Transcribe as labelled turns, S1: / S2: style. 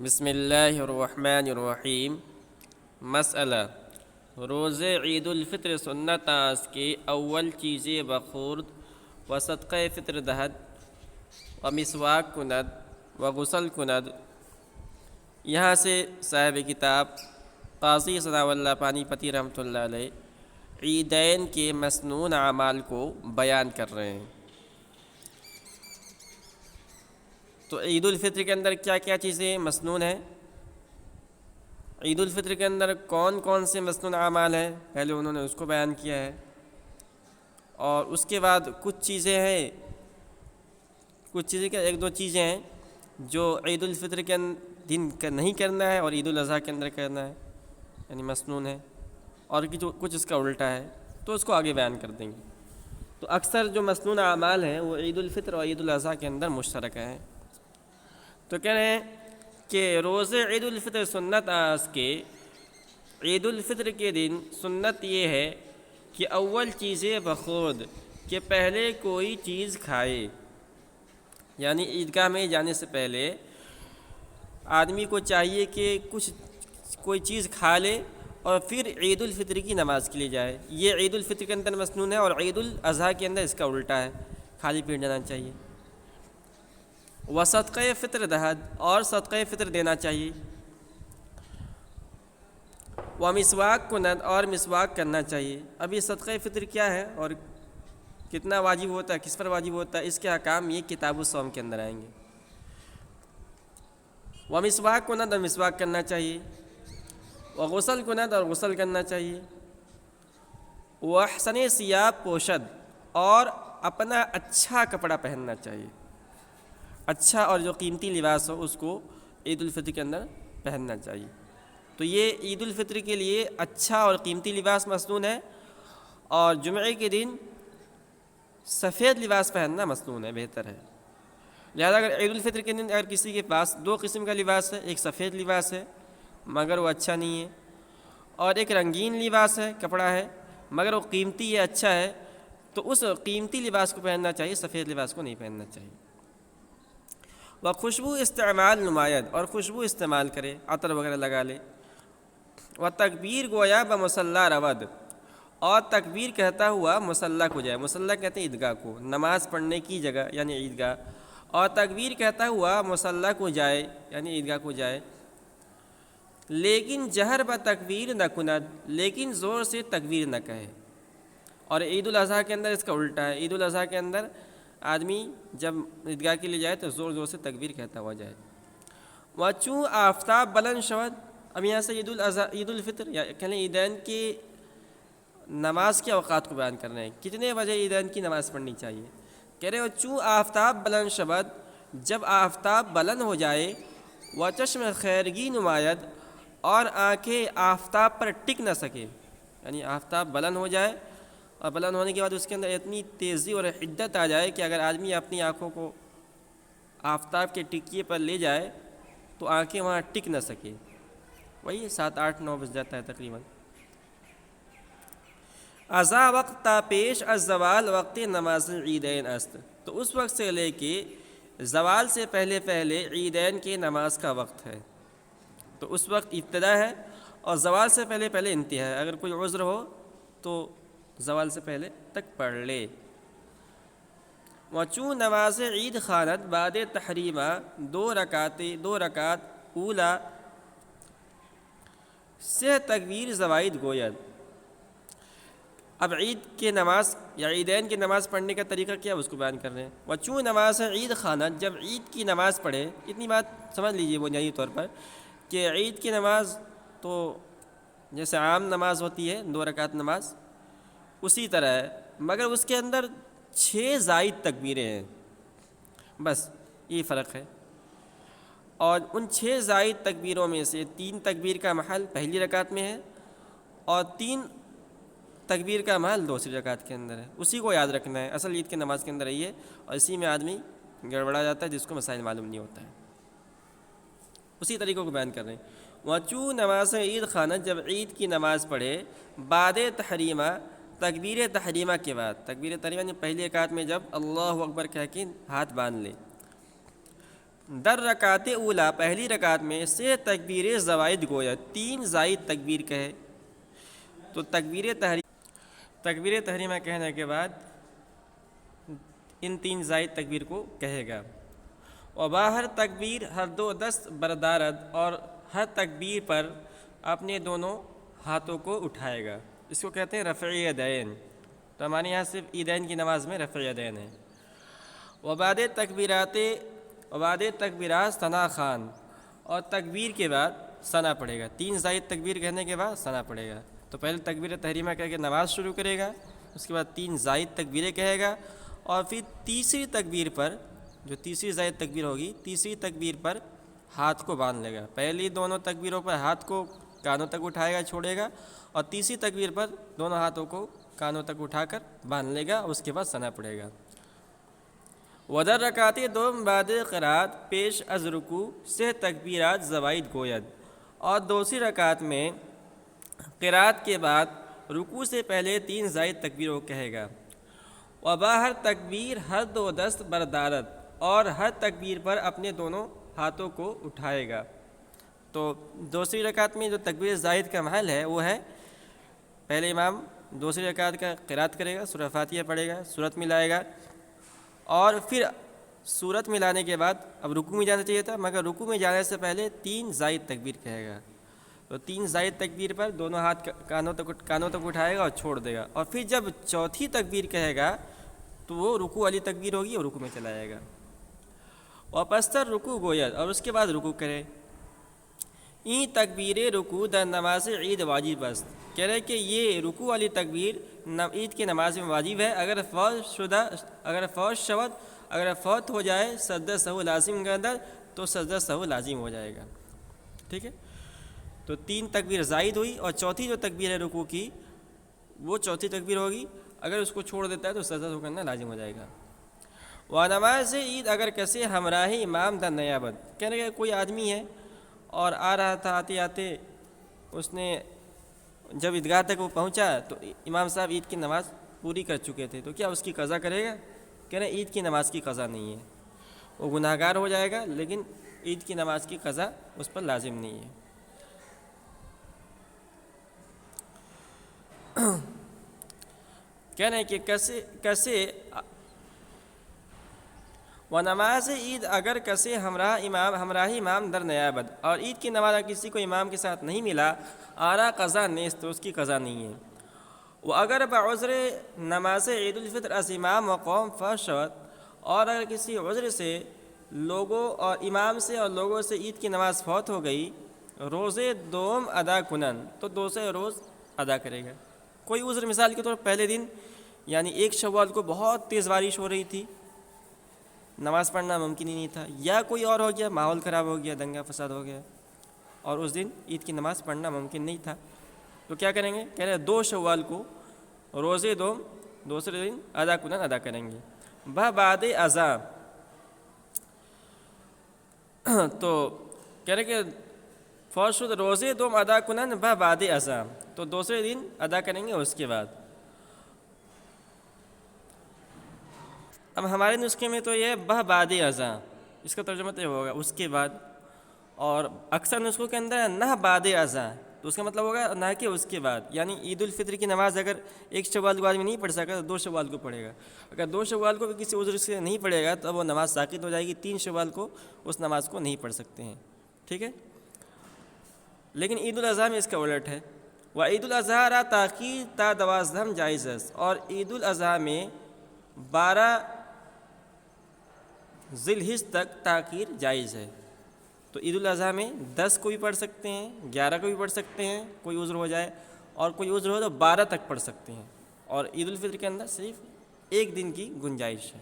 S1: بسم اللہ الرحمن الرحیم۔ مسئلہ: روزے عید الفطر سنت آس کے اول چیزیں بخورد و صدقہ فطر دہد و مسواک کند و غسل کند۔ یہاں سے صاحب کتاب قاضی ثناء اللہ پانی پتی رحمۃ اللہ علیہ عیدین کے مسنون اعمال کو بیان کر رہے ہیں۔ تو عید الفطر کے اندر کیا کیا چیزیں مسنون ہیں، عید الفطر کے اندر کون کون سے مسنون اعمال ہیں، پہلے انہوں نے اس کو بیان کیا ہے، اور اس کے بعد کچھ چیزیں ہیں، کچھ چیزیں کیا ایک دو چیزیں ہیں جو عید الفطر کے دن نہیں کرنا ہے اور عید الاضحیٰ کے اندر کرنا ہے، یعنی مسنون ہے، اور کچھ اس کا الٹا ہے، تو اس کو آگے بیان کر دیں گے۔ تو اکثر جو مسنون اعمال ہیں وہ عید الفطر اور عید الاضحیٰ کے اندر مشترک ہیں۔ تو کہہ رہے ہیں کہ روزے عید الفطر سنت آس کے عید الفطر کے دن سنت یہ ہے کہ اول چیزیں بخود کہ پہلے کوئی چیز کھائے، یعنی عیدگاہ میں جانے سے پہلے آدمی کو چاہیے کہ کوئی چیز کھا لے اور پھر عید الفطر کی نماز کے لیے جائے۔ یہ عید الفطر کے اندر مسنون ہے، اور عید الاضحیٰ کے اندر اس کا الٹا ہے، خالی پیٹ جانا چاہیے۔ و صدقہ فطر دہد، اور صدقہ فطر دینا چاہیے۔ و مسواک کند، اور مسواک کرنا چاہیے۔ اب یہ صدقہ فطر کیا ہے اور کتنا واجب ہوتا ہے، کس پر واجب ہوتا ہے، اس کے احکام یہ کتاب الصوم کے اندر آئیں گے۔ و مسواک کند، اور مسواک کرنا چاہیے۔ و غسل کند، اور غسل کرنا چاہیے۔ و احسن ثیاب پوشد، اور اپنا اچھا کپڑا پہننا چاہیے، اچھا اور جو قیمتی لباس ہو اس کو عید الفطر کے اندر پہننا چاہیے۔ تو یہ عید الفطر کے لیے اچھا اور قیمتی لباس مسنون ہے، اور جمعے کے دن سفید لباس پہننا مسنون ہے، بہتر ہے۔ لہذا اگر عید الفطر کے دن اگر کسی کے پاس دو قسم کا لباس ہے، ایک سفید لباس ہے مگر وہ اچھا نہیں ہے، اور ایک رنگین لباس ہے، کپڑا ہے مگر وہ قیمتی ہے، اچھا ہے، تو اس قیمتی لباس کو پہننا چاہیے، سفید لباس کو نہیں پہننا چاہیے۔ وہ خوشبو استعمال نمایت، اور خوشبو استعمال کرے، عطر وغیرہ لگا لے۔ وہ تکبیر گویا بمصلی رود، اور تکبیر کہتا ہوا مصلی کو جائے، مصلی کہتے ہیں عیدگاہ کو، نماز پڑھنے کی جگہ یعنی عیدگاہ، اور تکبیر کہتا ہوا مصلی کو جائے یعنی عیدگاہ کو جائے۔ لیکن جہر بتکبیر نہ کند، لیکن زور سے تکبیر نہ کہے۔ اور عید الاضحیٰ کے اندر اس کا الٹا ہے، عید الاضحیٰ کے اندر آدمی جب عیدگاہ کے لیے جائے تو زور زور سے تکبیر کہتا ہوا جائے۔ وہ چوں آفتاب بلند شود، اب یہاں سے عید الفطر یا کہہ لیں عیدین کی نماز کے اوقات کو بیان کر رہے ہیں، کتنے بجے عیدین کی نماز پڑھنی چاہیے۔ کہہ رہے ہو چوں آفتاب بلند شود، جب آفتاب بلند ہو جائے، وہ چشم خیرگی نمایت، اور آنکھیں آفتاب پر ٹک نہ سکے، یعنی آفتاب بلند ہو جائے اور بلند ہونے کے بعد اس کے اندر اتنی تیزی اور حدت آ جائے کہ اگر آدمی اپنی آنکھوں کو آفتاب کے ٹکیے پر لے جائے تو آنکھیں وہاں ٹک نہ سکے، وہی 7 8 9 بج جاتا ہے تقریباً۔ ازا وقت تا پیش از زوال وقت نماز عیدین است، تو اس وقت سے لے کے زوال سے پہلے پہلے عیدین کے نماز کا وقت ہے، تو اس وقت ابتدا ہے اور زوال سے پہلے پہلے انتہا ہے، اگر کوئی عذر ہو تو زوال سے پہلے تک پڑھ لے۔ وچوں نماز عید خانت بعد تحریمہ، دو رکعت اولا سے تکبیر زوائد گوید۔ اب عید کے نماز یا عیدین کی نماز پڑھنے کا طریقہ کیا اس کو بیان کر رہے ہیں۔ وچوں نماز عید خانت، جب عید کی نماز پڑھے، اتنی بات سمجھ لیجئے بنیادی طور پر کہ عید کی نماز تو جیسے عام نماز ہوتی ہے 2 رکعت نماز، اسی طرح ہے، مگر اس کے اندر 6 زائد تکبیریں ہیں، بس یہ فرق ہے۔ اور ان 6 زائد تکبیروں میں سے 3 تکبیر کا محل پہلی رکعت میں ہے، اور 3 تکبیر کا محل دوسری رکعت کے اندر ہے، اسی کو یاد رکھنا ہے۔ اصل عید کی نماز کے اندر یہ ہے، اور اسی میں آدمی گڑبڑا جاتا ہے جس کو مسائل معلوم نہیں ہوتا ہے، اسی طریقوں کو بیان کر رہے ہیں۔ وچوں نماز عید خانت، جب عید کی نماز پڑھے، بعد تحریمہ، تکبیر تحریمہ کے بعد، تکبیر تحریمہ یعنی پہلی رکعت میں جب اللہ اکبر کہہ کے ہاتھ باندھ لے، در رکعت اولا پہلی رکعت میں سے تکبیر زوائد گویا 3 زائد تکبیر کہے. تو تکبیر تحریمہ کہنے کے بعد ان 3 زائد تکبیر کو کہے گا. وباہر تکبیر ہر 2 دست بردارد اور ہر تکبیر پر اپنے دونوں ہاتھوں کو اٹھائے گا. اس کو کہتے ہیں رفع یدین. تو ہمارے یہاں صرف عیدین کی نماز میں رفع یدین ہے. وبعد تکبیرات ثنا خان اور تکبیر کے بعد ثنا پڑھے گا. 3 زائد تکبیر کہنے کے بعد ثنا پڑھے گا. تو پہلے تکبیر تحریمہ کہہ کے نماز شروع کرے گا, اس کے بعد 3 زائد تکبیریں کہے گا, اور پھر تیسری تکبیر پر جو تیسری زائد تکبیر ہوگی, تیسری تکبیر پر ہاتھ کو باندھ لے گا. پہلی دونوں تکبیروں پر ہاتھ کو کانوں تک اٹھائے گا, چھوڑے گا, اور تیسری تکبیر پر دونوں ہاتھوں کو کانوں تک اٹھا کر باندھ لے گا, اس کے بعد ثنا پڑے گا. ودر رکعت دوم بعد قرات پیش از رکوع سے تکبیرات زوائد گوید, اور دوسری رکعت میں قرات کے بعد رکوع سے پہلے 3 زائد تکبیروں کہے گا. وباہر تکبیر ہر 2 دست بردارت اور ہر تکبیر پر اپنے دونوں ہاتھوں کو اٹھائے گا. تو دوسری رکعت میں جو تکبیر زائد کا محل ہے وہ ہے, پہلے امام دوسری رکعت کا قرات کرے گا, سورہ فاتحہ پڑھے گا, سورت ملائے گا, اور پھر سورت ملانے کے بعد اب رکوع میں جانا چاہیے تھا, مگر رکوع میں جانے سے پہلے 3 زائد تکبیر کہے گا. تو 3 زائد تکبیر پر دونوں ہاتھ کانوں تک اٹھائے گا اور چھوڑ دے گا, اور پھر جب چوتھی تکبیر کہے گا تو وہ رکوع والی تکبیر ہوگی اور رکوع میں چلا جائے گا. اور پستر رکوع گوید, اور اس کے بعد رکوع کرے. این تکبیر رکوع در نماز عید واجب است. کہہ رہے کہ یہ رکوع والی تکبیر عید کی نماز میں واجب ہے. اگر فوت ہو جائے سجدہ سہو لازم گردد تو سجدہ سہو لازم ہو جائے گا. ٹھیک ہے, تو 3 تکبیر زائد ہوئی, اور چوتھی جو تکبیر ہے رکوع کی وہ چوتھی تکبیر ہوگی. اگر اس کو چھوڑ دیتا ہے تو سجدہ سہو کرنا لازم ہو جائے گا. و نماز عید اگر کسی ہمراہی امام در نیابت. کہہ رہے کہ کوئی آدمی ہے اور آ رہا تھا, آتے آتے اس نے جب عیدگاہ تک وہ پہنچا تو امام صاحب عید کی نماز پوری کر چکے تھے, تو کیا اس کی قضا کرے گا؟ کہہ رہے عید کی نماز کی قضا نہیں ہے, وہ گناہ گار ہو جائے گا, لیکن عید کی نماز کی قضا اس پر لازم نہیں ہے. کہہ رہے ہیں کہ کیسے و نماز عید اگر کسی ہمراہی امام در نیابت, اور عید کی نماز کسی کو امام کے ساتھ نہیں ملا, آرا قضا نیست, تو اس کی قضا نہیں ہے. وہ اگر بعذر نماز عید الفطر از امام و قوم فشد, اور اگر کسی عذر سے لوگوں اور امام سے اور لوگوں سے عید کی نماز فوت ہو گئی, روزے دوم ادا کنن, تو دوسرے روز ادا کرے گا. کوئی عذر مثال کے طور پہلے دن یعنی 1 شوال کو بہت تیز بارش ہو رہی تھی, نماز پڑھنا ممکن ہی نہیں تھا, یا کوئی اور ہو گیا, ماحول خراب ہو گیا, دنگا فساد ہو گیا, اور اس دن عید کی نماز پڑھنا ممکن نہیں تھا, تو کیا کریں گے؟ کہہ رہے 2 شوال کو روزے دوم دوسرے دن ادا کنن ادا کریں گے. بعد ازاں, تو کہہ رہے کہ فوت روزے دوم ادا کنن بعد ازاں, تو دوسرے دن ادا کریں گے اس کے بعد. اب ہمارے نسخے میں تو یہ بعد ازاں, اس کا ترجمہ تو یہ ہوگا اس کے بعد, اور اکثر نسخوں کے اندر نہ بعد ازاں, تو اس کا مطلب ہوگا نہ کہ اس کے بعد. یعنی عید الفطر کی نماز اگر 1 شوال کو آدمی نہیں پڑھ سکا تو 2 شوال کو پڑھے گا. اگر 2 شوال کو بھی کسی عذر سے نہیں پڑھے گا تو وہ نماز ساقط ہو جائے گی. 3 شوال کو اس نماز کو نہیں پڑھ سکتے ہیں. ٹھیک ہے, لیکن عید الاضحیٰ میں اس کا الٹ ہے. و عید الاضحیٰ را تاخیر تا 12 جائز است, اور عید الاضحیٰ میں 12 ذی الحجہ تک تاخیر جائز ہے. تو عید الاضحیٰ میں 10 کو بھی پڑھ سکتے ہیں, 11 کو بھی پڑھ سکتے ہیں, کوئی عذر ہو جائے, اور کوئی عذر ہو تو 12 تک پڑھ سکتے ہیں, اور عید الفطر کے اندر صرف 1 دن کی گنجائش ہے.